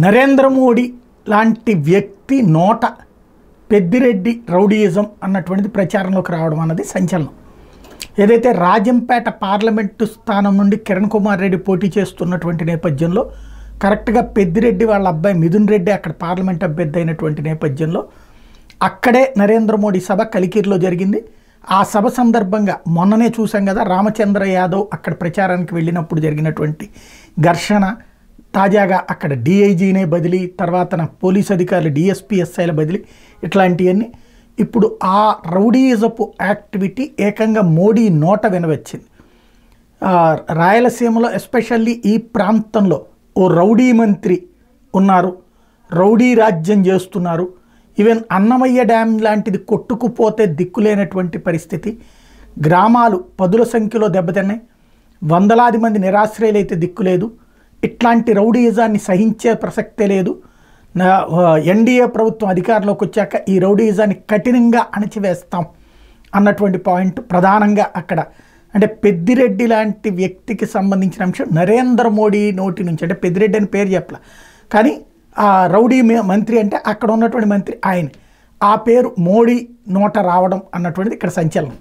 నరేంద్ర మోడీ లాంటి వ్యక్తి నోట పెద్దిరెడ్డి రౌడీయిజం అన్నటువంటిది ప్రచారంలోకి రావడం అన్నది సంచలనం. ఏదైతే రాజంపేట పార్లమెంటు స్థానం నుండి కిరణ్ కుమార్ రెడ్డి పోటీ చేస్తున్నటువంటి నేపథ్యంలో కరెక్ట్గా పెద్దిరెడ్డి వాళ్ళ అబ్బాయి మిథున్ రెడ్డి అక్కడ పార్లమెంట్ అభ్యర్థి అయినటువంటి నేపథ్యంలో అక్కడే నరేంద్ర మోడీ సభ కలికిరిలో జరిగింది. ఆ సభ సందర్భంగా మొన్ననే చూసాం కదా, రామచంద్ర యాదవ్ అక్కడ ప్రచారానికి వెళ్ళినప్పుడు జరిగినటువంటి ఘర్షణ, తాజాగా అక్కడ డిఐజీనే బదిలీ, తర్వాత పోలీస్ అధికారులు డిఎస్పీ ఎస్ఐల బదిలీ, ఇట్లాంటివన్నీ ఇప్పుడు ఆ రౌడీయిజపు యాక్టివిటీ ఏకంగా మోడీ నోట వినవచ్చింది. రాయలసీమలో ఎస్పెషల్లీ ఈ ప్రాంతంలో ఓ రౌడీ మంత్రి ఉన్నారు, రౌడీ రాజ్యం చేస్తున్నారు. ఈవెన్ అన్నమయ్య డ్యామ్ లాంటిది కొట్టుకుపోతే దిక్కులేనటువంటి పరిస్థితి, గ్రామాలు పదుల సంఖ్యలో దెబ్బతిన్నాయి, వందలాది మంది నిరాశ్రయులైతే దిక్కులేదు. ఇట్లాంటి రౌడీయిజాన్ని సహించే ప్రసక్తే లేదు. ఎన్డీఏ ప్రభుత్వం అధికారంలోకి వచ్చాక ఈ రౌడీయిజాన్ని కఠినంగా అణచివేస్తాం అన్నటువంటి పాయింట్ ప్రధానంగా అక్కడ. అంటే పెద్దిరెడ్డి లాంటి వ్యక్తికి సంబంధించిన అంశం నరేంద్ర మోడీ నోటి నుంచి, అంటే పెద్దిరెడ్డి అని పేరు చెప్పలే కానీ ఆ రౌడీ మంత్రి అంటే అక్కడ ఉన్నటువంటి మంత్రి ఆయన, ఆ పేరు మోడీ నోట రావడం అన్నటువంటిది ఇక్కడ సంచలనం.